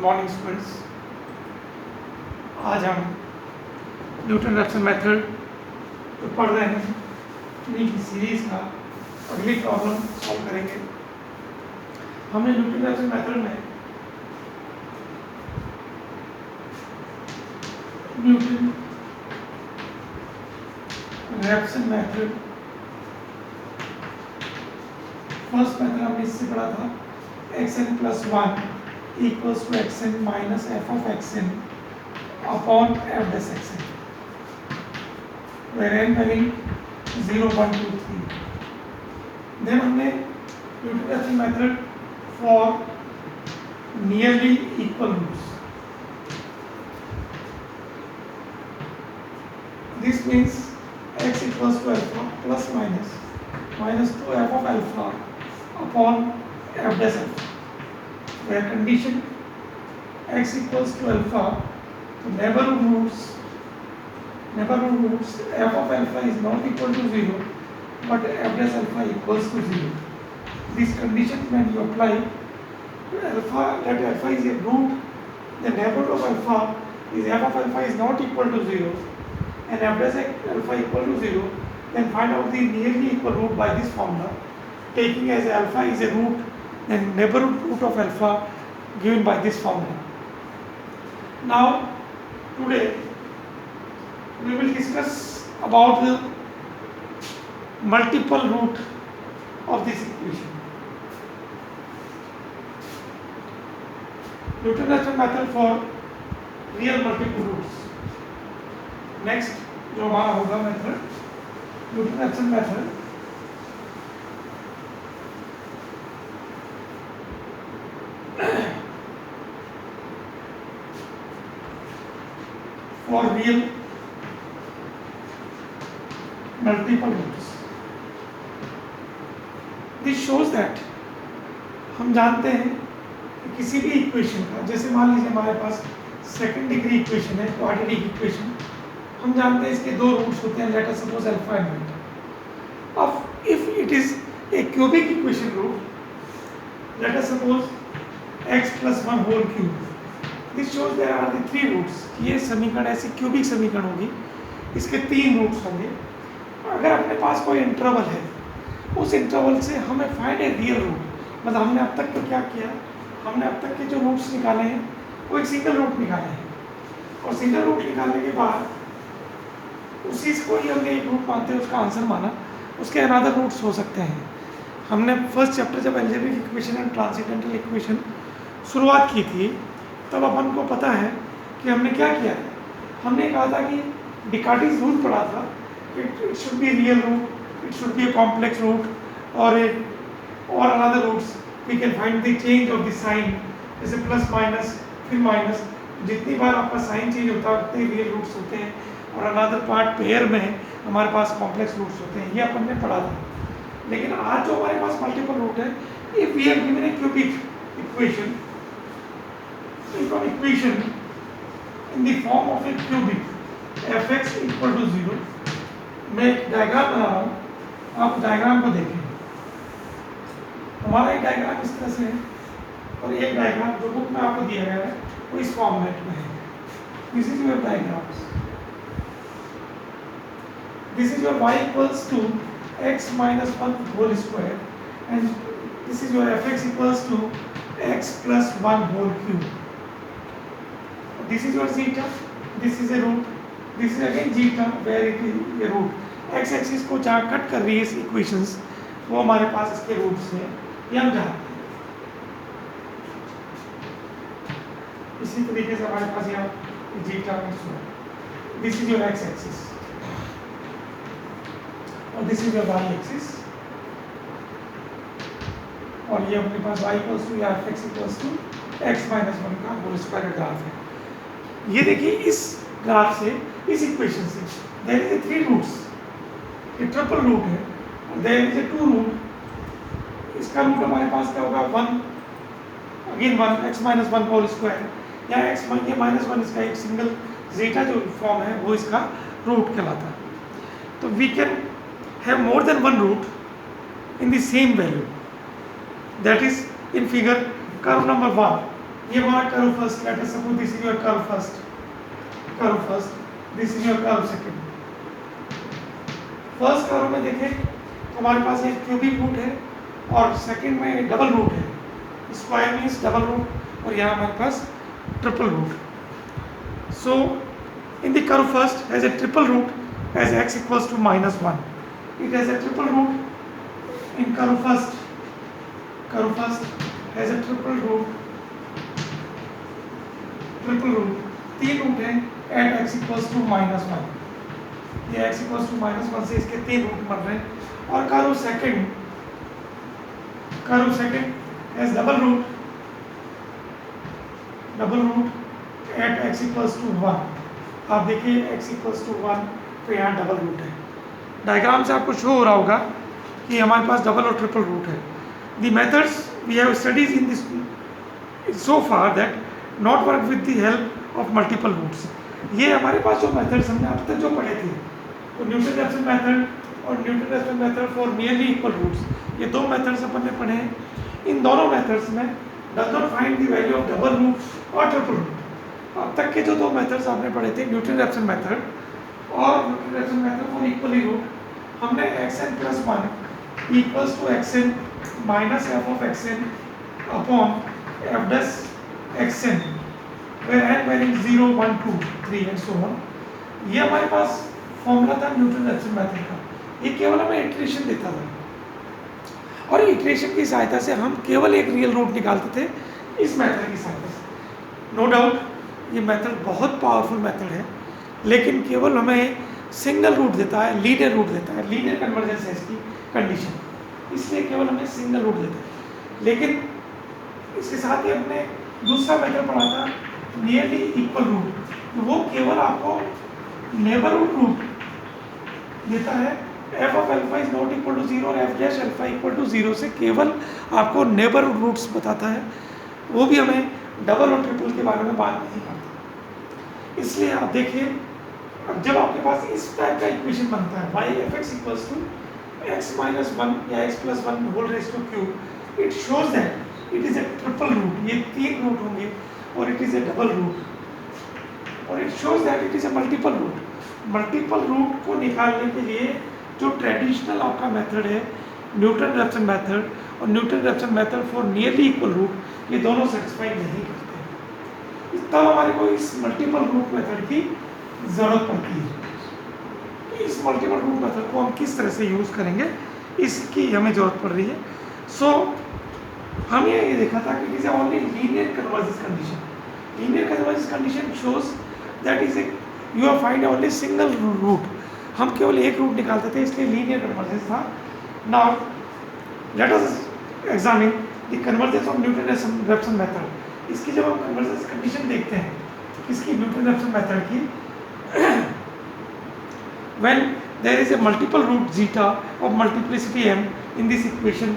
Morning students. आज हम Newton Raphson method तो पढ़ रहे हैं, इन्हीं की सीरीज का अगली प्रॉब्लम सॉल्व करेंगे। हमने न्यूटन रैप्सन मेथड में Newton Raphson method first method हमने इससे पढ़ा था xn plus 1 equals to xn minus f of xn upon f dash xn, where n varying 0, 1, 2, 3. Then हमने Newton Raphson method for nearly equal roots. This means x equals to alpha plus minus 2 f of alpha upon f dash alpha, where condition x equals to alpha, so neighborhood roots f of alpha is not equal to 0 but f dash alpha equals to 0. This condition when you apply to alpha, that alpha is a root, the neighborhood of alpha is f of alpha is not equal to 0 and f dash alpha equal to 0, then find out the nearly equal root by this formula, taking as alpha is a root and neighborhood root of alpha given by this formula. Now today we will discuss about the multiple root of this equation. Newton Raphson method for real multiple roots. Next जो हमारा होगा method Newton Raphson method for real multiple roots. This shows that हम जानते हैं कि किसी भी equation का, जैसे मान लीजिए हमारे पास सेकंड डिग्री इक्वेशन है, क्वाड्रेटिक इक्वेशन, हम जानते हैं इसके दो रूट्स होते हैं, let us suppose alpha and beta. अब if it is a cubic equation root, let us suppose x plus 1 whole cube, this shows there are the three roots. ये समीकरण ऐसी क्यूबिक समीकरण होगी, इसके तीन रूट्स होंगे. अगर अपने पास कोई इंटरवल है, उस इंटरवल से हमें फाइंड ए रियल रूट. मतलब हमने अब तक तो क्या किया, हमने अब तक के जो रूट्स निकाले हैं वो एक सिंगल रूट निकाले हैं, और सिंगल रूट निकालने के बाद उसी को ही हमने एक रूट मानते हैं, उसका आंसर माना. उसके अनदर रूट्स हो सकते हैं. हमने फर्स्ट चैप्टर जब algebraic equation and transcendental equation शुरुआत की थी, तब अपन को पता है कि हमने क्या किया. हमने कहा था कि डिकार्टिस रूल पढ़ा था, it should be real root, it should be a complex root, और another roots we can find the change of the sign, जैसे प्लस माइनस फिर माइनस. जितनी बार आपका साइन चेंज होता है उतने रियल रूट्स होते हैं, और अनदर पार्ट पेयर में हमारे पास कॉम्प्लेक्स रूट्स होते हैं. ये अपन ने पढ़ा था. लेकिन आज जो हमारे पास मल्टीपल रूट है, if we have given a cubic equation, in the form of a cubic fx equal to 0. मैं एक डायग्राम बना रहा हूँ, आप डायग्राम को देखें. हमारा एक डायग्राम इस तरह से है, और एक डायग्राम जो बुक में आपको दिया गया है वो इस फॉर्मेट में है. This is your diagrams. This is your y equals to x minus 1 whole square, and this is your fx equals to x plus 1 whole cube. This is your zeta, this is a root, this is again zeta where it is a root. x axis को जहाँ cut कर रही है इस equations, वो हमारे पास इसके roots हैं, ये हम जानते हैं. इसी तरीके से हमारे पास यहाँ zeta है. This is your x axis और this is your y axis, और ये अपने पास y इक्वल्स टू या f(x) equals to x minus 1 का होल स्क्वायर का ग्राफ है. ये देखिए, इस ग्राफ से, इस इक्वेशन से there is a three roots, ये ट्रिपल रूट है, और there is a two root. इसका रूट हमारे पास क्या होगा, 1, again 1, x minus 1 whole square, या x ये माइनस 1 इसका एक सिंगल जीटा जो फॉर्म है वो इसका रूट कहलाता है. तो we can have more than one root in the same value. That is in figure curve number 1. ये हमारा curve first, late us suppose this is your curve first, this is your curve second. First curve में देखें तो हमारे पास एक cubic root है और second में डबल रूट है। स्क्वायर मीन्स डबल रूट और यहाँ हमारे पास triple root. So in the curve first has a triple root as x equals to -1. It has a triple root in curve first. Curve first has a triple root. तीन root हैं at x equals to -1. ये x equals to -1 से इसके तीन root बन रहे हैं। और curve second has double root at x equals to 1. आप देखिए x equals to 1 तो यहाँ डबल रूट है। डायग्राम से आपको शो हो रहा होगा कि हमारे पास डबल और ट्रिपल रूट है। The methods we have studies in this so far that not work with the help of multiple roots. ये हमारे पास जो मेथड्स हमने अब तक जो पढ़े थे, तो न्यूटन-रैप्सन मेथड और Newton Raphson method for nearly equal roots, ये दो मेथड्स अपन ने पढ़े हैं। इन दोनों मेथड्स में does not find the value of double root और ट्रिपल रूट। अब तक के जो दो मेथड्स आपने पढ़े थे, न्यूटन-रैप्सन मेथड और Newton Raphson method for equally root, हमने xn + 1 equals to xn minus f of xn upon f dash xn where n varying 0, 1, 2, 3 and so on, ये हमारे पास फॉर्मूला था न्यूटन-रैप्सन मेथड का। ये केवल हमें इटरेशन देता था और इटरेशन की सहायता से हम केवल एक रियल रूट निकालते थे इस मेथड की सहायता से। नो डाउट ये मेथड बहुत पावरफुल मेथड है, लेकिन केवल हमें सिंगल रूट देता है, लीनियर रूट देता है, लीनियर कन्वर्जेंस है इसकी कंडीशन, इसलिए केवल हमें सिंगल रूट देता है। लेकिन इसके साथ ही हमने दूसरा मेथड पढ़ा था नियरली इक्वल रूट, तो वो केवल आपको नेबरहुड रूट देता है। f of alpha is not equal to 0 और f dash alpha equal to 0 से केवल आपको नेबरहुड रूट्स बताता है, वो भी हमें डबल और ट्रिपल के बारे में बात नहीं करता। इसलिए आप देखिए, अब जब आपके पास इस टाइप का इक्वेशन बनता है y f x equals to x minus 1 या x plus 1 whole raise to cube, it shows that it is a triple root. ये तीन रूट होंगे और it is a double root और it shows that it is a multiple root. Multiple root को निकालने के लिए जो ट्रेडिशनल आपका मेथड है न्यूटन-रैप्सन मेथड और Newton Raphson method for nearly equal root, ये दोनों सेटिस्फाई नहीं करते। तब हमारे को इस मल्टीपल रूट मेथड की ज़रूरत पड़ती है। इस मल्टीपल रूट मेथड को हम किस तरह से यूज़ करेंगे, इसकी हमें ज़रूरत पड़ रही है। सो हमने ये देखा था कि it is only linear convergence condition. Linear convergence condition shows that is a you are find only single root. हम केवल एक रूट निकालते थे, इसलिए लीनियर कन्वर्जेंस था। Now let us examine the convergence of Newton Raphson method. इसकी जब हम कन्वर्जेंस कंडीशन देखते हैं इसकी न्यूटन-रैप्सन मेथड की, when there is a multiple root zeta of multiplicity m in this equation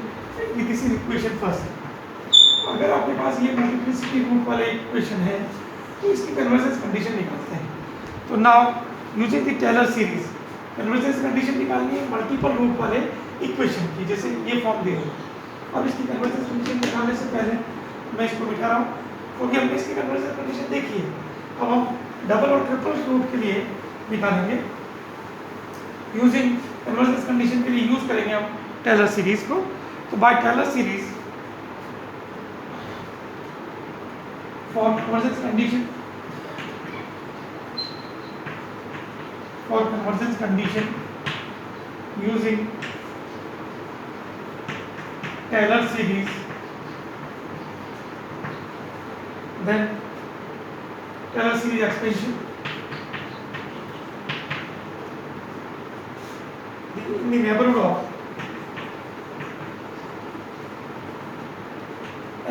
first, अगर आपके पास ये मल्टीप्लिसिटी रूट वाले इक्वेशन है तो इसकी कन्वर्जेंस कंडीशन निकालते हैं। तो now using the Taylor series convergence condition निकालनी है मल्टीपल रूट वाले इक्वेशन की, जैसे ये फॉर्म दिया हो। अब इसकी कन्वर्जेंस कंडीशन निकालने से पहले मैं इसको बिठा रहा हूँ क्योंकि हमने इसकी कन्वर्जेंस कंडीशन देखी है। अब हम डबल और ट्रिपल रूट के लिए निकालेंगे यूजिंग कन्वर्जेंस कंडीशन के लिए यूज करेंगे हम टेलर सीरीज को। तो by Taylor series for convergence condition using Taylor series, then Taylor series expansion in the neighborhood of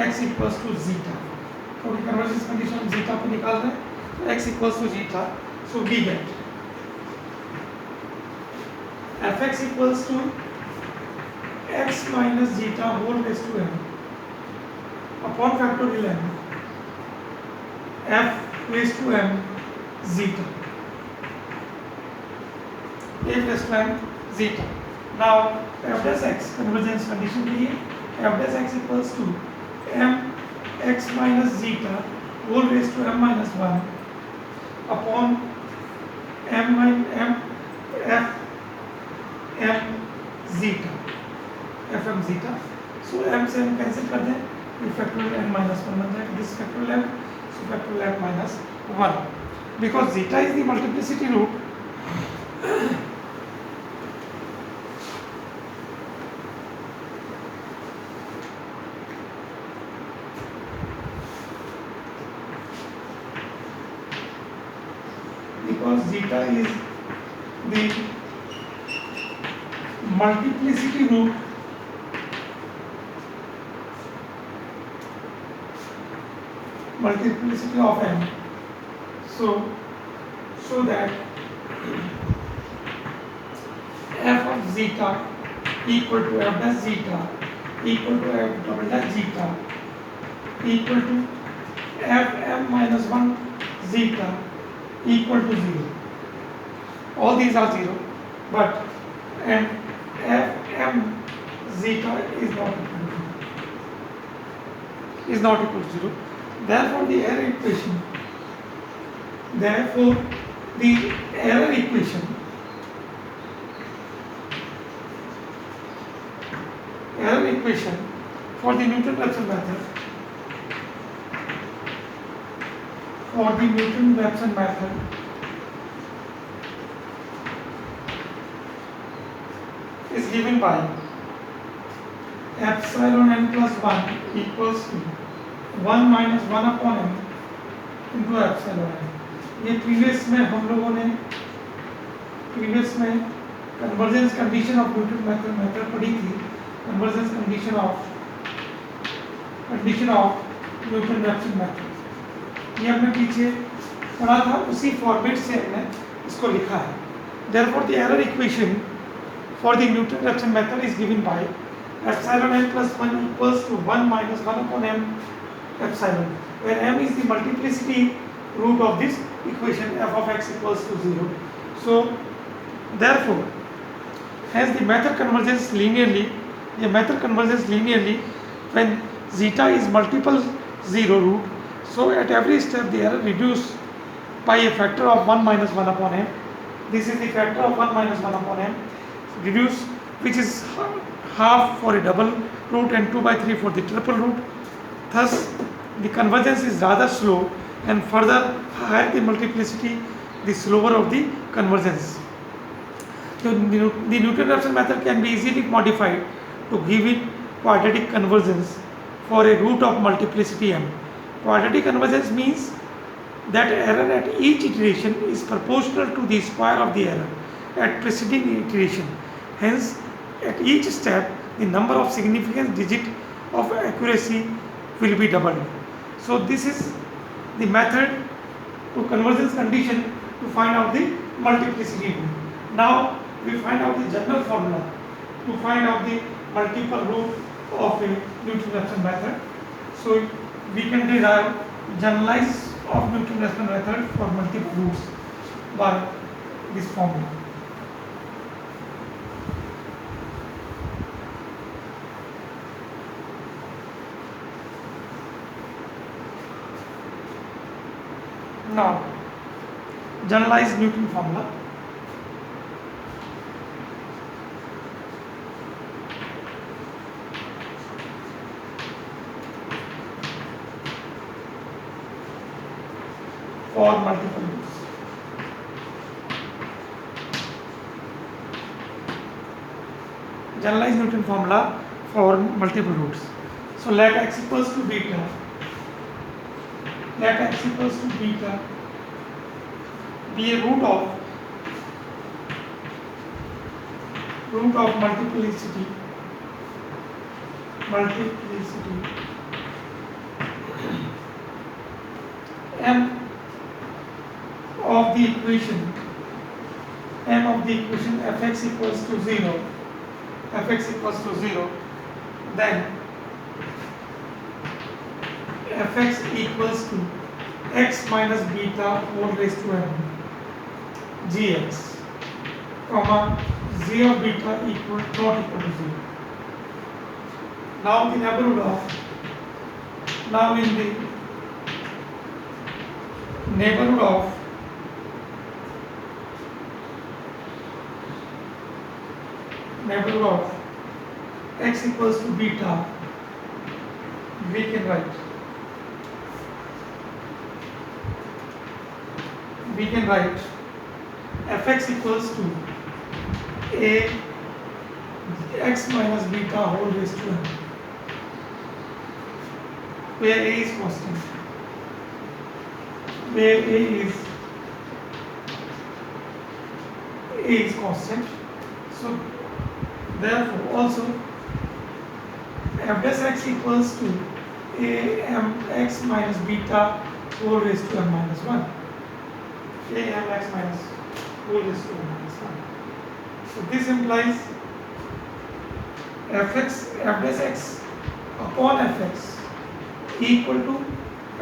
x equals to zeta। तो कन्वर्जेंस कंडीशन हम जीटा पे निकाल रहे हैं, तो x equals to zeta, so we get fx equals to x minus zeta whole raise to m upon factorial m f raise to m zeta, f raise to m zeta. Now f dash x convergence condition के लिए f dash x equals to m x minus zeta whole raised to m minus 1 upon m minus m f m zeta fm zeta. So m से m cancel कर दें, ये factorial n minus 1 बन जाएगा, this factorial m, so factorial m minus 1, because zeta is the multiplicity root because zeta is the multiplicity root of m, so that f of zeta equal to f dash zeta equal to f double dash zeta equal to f m minus 1 zeta equal to 0. All these are 0, but and f m zeta is not equal to 0. Therefore the error equation for the Newton-Raphson method is given by epsilon n plus 1 equals to 1 minus 1 upon m into epsilon n. ये previous में हम लोगों ने convergence condition of Newton method पढ़ी थी, convergence condition of Newton Raphson method, ये हमने पीछे पढ़ा था, उसी फॉर्मेट से हमने इसको लिखा है. Therefore the error equation for the Newton-Raphson method is given by epsilon n plus 1 equals to 1 minus 1 upon m epsilon, where m is the multiplicity root of this equation f of x equals to 0. So therefore, as the method converges linearly when zeta is multiple 0 root, so at every step the error reduced by a factor of 1 minus 1 upon m. This is the factor of 1 minus 1 upon m reduced, which is half for a double root and 2 by 3 for the triple root. Thus the convergence is rather slow, and further higher the multiplicity, the slower of the convergence. So the Newton-Raphson method can be easily modified to give it quadratic convergence for a root of multiplicity m. Quadratic convergence means that error at each iteration is proportional to the square of the error at preceding iteration. Hence, at each step, the number of significant digit of accuracy will be doubled. So this is the method to convergence condition to find out the multiplicity root. Now we find out the general formula to find out the multiple root of a Newton-Raphson method. So we can derive generalized of Newton-Raphson method for multiple roots by this formula. Now, generalized Newton formula. For multiple roots. Generalized Newton formula for multiple roots. So let x equals to beta. Let x equals to beta be a root of multiplicity m of the equation fx equals to 0, then fx equals to x minus beta whole raised to m gx, comma z of beta not equal to 0. Now the neighborhood of Now in the neighborhood of x equals to beta, we can write fx equals to a x minus beta whole raised to n, where a is constant, So therefore also f dash x equals to a m x minus beta whole raised to m minus 1, a m x minus whole raised to m minus 1. So this implies f dash x upon fx equal to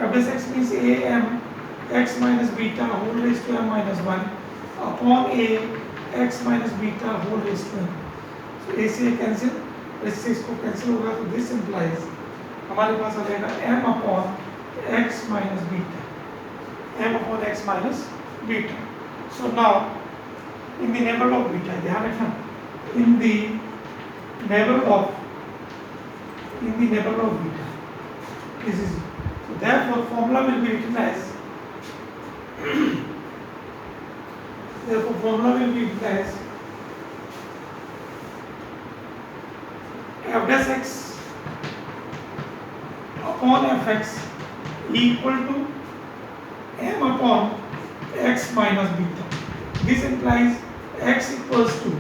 f dash x means a m x minus beta whole raised to m minus 1 upon a x minus beta whole raised to m. So a से cancel, इससे इसको cancel होगा, तो this implies हमारे पास आ जाएगा m upon x minus beta, so now in the neighbourhood of beta, ध्यान रखना, in the neighbourhood of beta, this is, so therefore formula will be written as f dash x upon fx equal to m upon x minus beta. This implies x equals to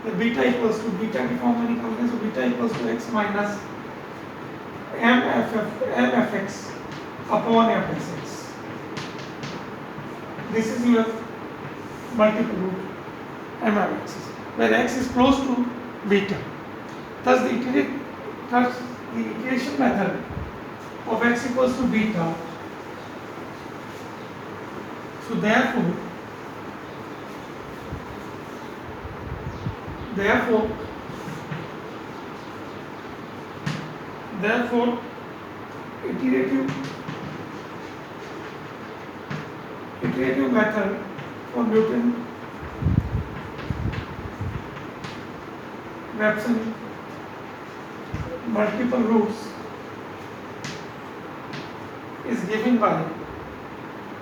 the beta equals to beta की form में निकालते हैं, so beta equals to x minus mfx upon f dash x. This is your multiple root m of x, where x is close to beta. Thus the iteration method of x equals to beta. So therefore iterative method for Newton-Raphson multiple roots is given by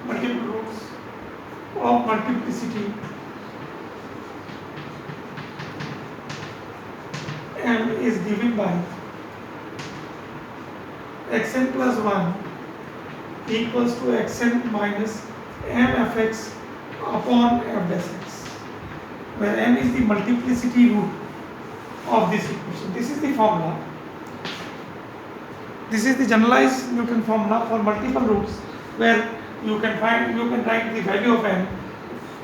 multiple roots of multiplicity m is given by xn plus 1 equals to xn minus m fx upon f dash x, where m is the multiplicity root of this equation. This is the formula. This is the generalized Newton formula for multiple roots, where you can write the value of m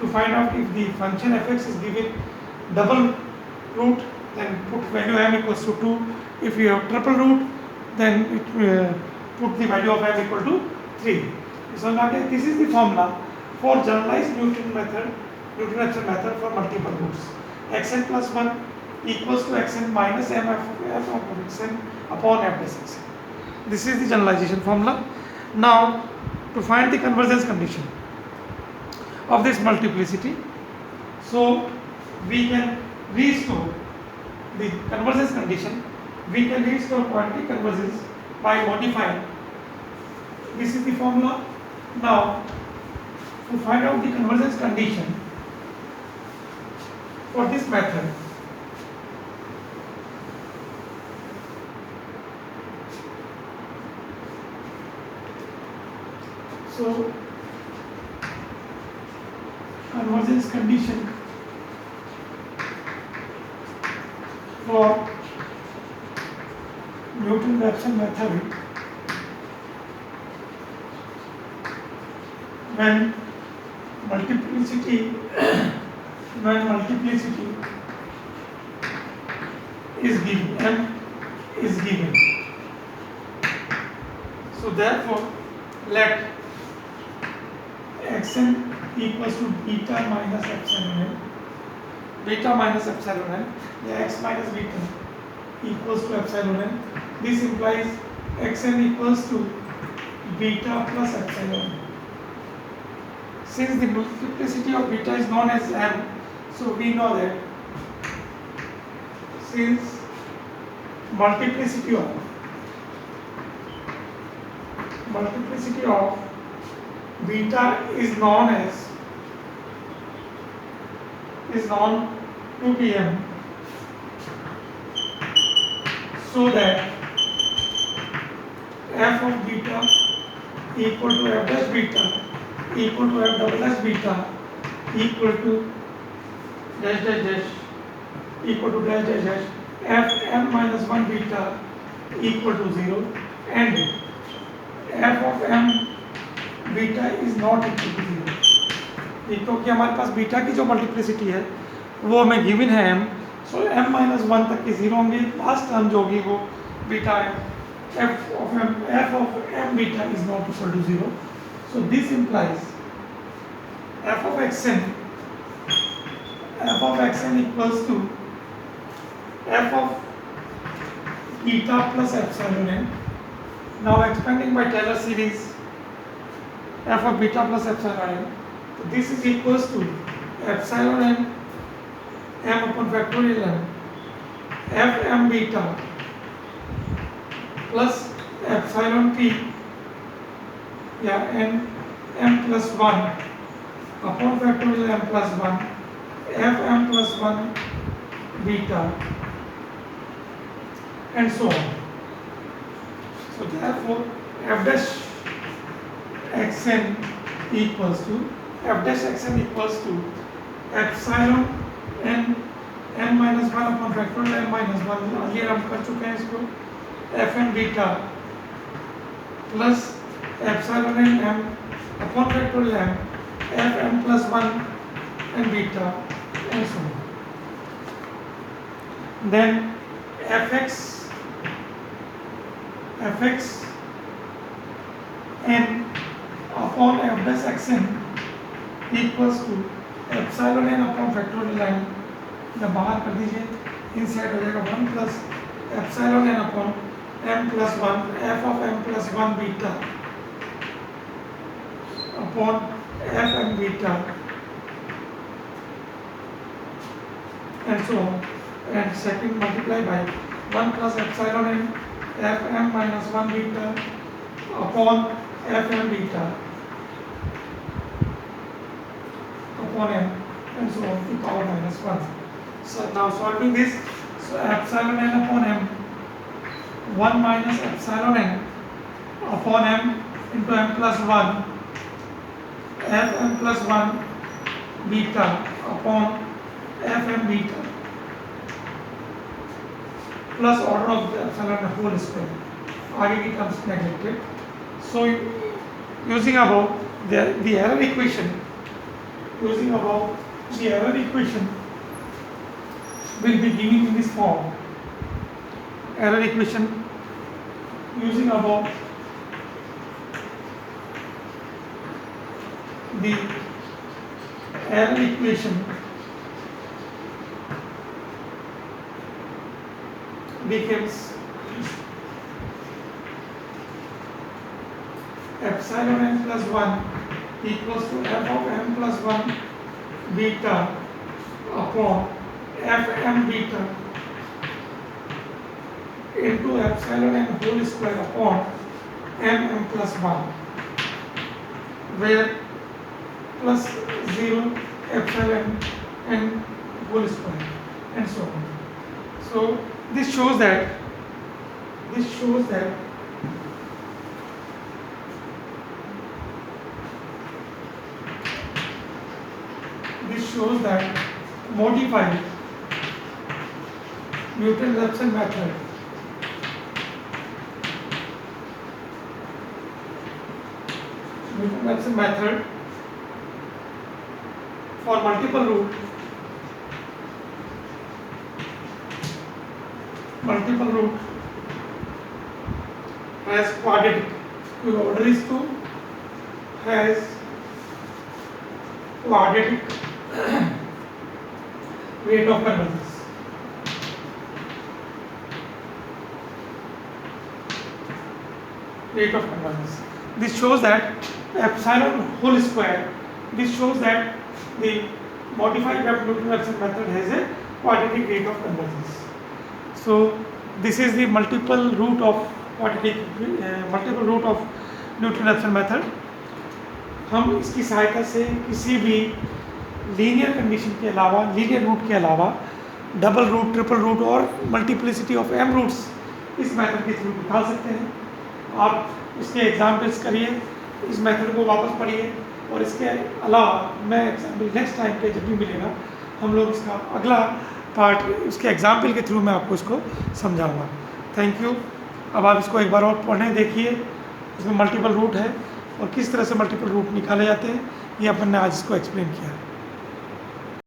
to find out if the function fx is given double root, then put value m equals to 2. If you have triple root, then put the value of m equal to 3. So now this is the formula for generalized Newton-Raphson method for multiple roots. Xn plus 1 equals to xn minus m f upon xn upon f dash x. This is the generalization formula. Now to find the convergence condition of this multiplicity, so we can restore the convergence condition. We can restore quantity convergence by modifying. This is the formula. Now to find out the convergence condition for this method, so convergence condition for Newton-Raphson method when multiplicity is given, m is given. So therefore let xn equals to beta minus epsilon n, या x minus beta equals to epsilon n. This implies xn equals to beta plus epsilon. Since the multiplicity of beta is known as m, so we know that since multiplicity of beta is known to be m, so that f of beta equal to f dash beta equal to f double dash beta equal to dash dash dash equal to dash dash dash f m minus 1 beta equal to 0, and f of m beta is not equal to 0. क्योंकि हमारे पास beta की जो multiplicity है वो हमें given है m, सो m minus 1 तक के 0 होंगे, लास्ट टर्म जो होगी वो बीटा है, f of m beta is not equal to 0. So this implies f of xn equals to f of beta plus epsilon n. Now expanding by Taylor series, f of beta plus epsilon n. So this is equals to epsilon n m upon factorial n f m beta plus epsilon p n m plus 1 upon factorial m plus 1 f m plus 1 beta and so on. So therefore f dash xn equals to epsilon n minus 1 upon factorial n minus 1, earlier हम कर चुके हैं इसको, f n beta plus epsilon n m upon factorial m f m plus 1 and beta and so on. Then fx n upon f dash xn equals to epsilon n upon factorial n, जब बाहर कर दीजिए inside हो जाएगा 1 plus epsilon n upon m plus 1 f of m plus 1 beta upon f m beta and so on, and second multiply by 1 plus epsilon n f m minus 1 beta upon f m beta upon m and so on to power minus 1. So now solving this, so epsilon n upon m 1 minus epsilon n upon m into m plus 1 f m plus 1 beta upon f m beta plus order of the epsilon whole square, आगे की terms neglected. So using above the error equation will be given in this form. Error equation using above the error equation becomes epsilon n plus 1 equals to f of m plus 1 beta upon f m beta into epsilon n whole square upon m plus 1, where plus 0 epsilon n whole square and so on. So this shows that modified Newton-Raphson method for multiple root has quadratic, whose order is 2, has quadratic rate of convergence. rate of convergence. This shows that epsilon whole square. This shows that the modified Newton-Raphson method has a quadratic rate of convergence. So this is the multiple root of Newton-Raphson method. हम इसकी सहायता से किसी भी linear condition के अलावा, linear root के अलावा डबल रूट, ट्रिपल रूट और मल्टीप्लिसिटी ऑफ m रूट्स इस मेथड के थ्रू निकाल सकते हैं। आप इसके एग्जाम्पल्स करिए, इस मेथड को वापस पढ़िए, और इसके अलावा मैं एग्जाम्पल नेक्स्ट टाइम पे जब भी मिलेगा हम लोग इसका अगला पार्ट उसके एग्जाम्पल के थ्रू मैं आपको इसको समझाऊंगा। Thank you. अब आप इसको एक बार और पढ़ें, देखिए इसमें मल्टीपल रूट है और किस तरह से मल्टीपल रूट निकाले जाते हैं, ये अपन ने आज इसको एक्सप्लेन किया है।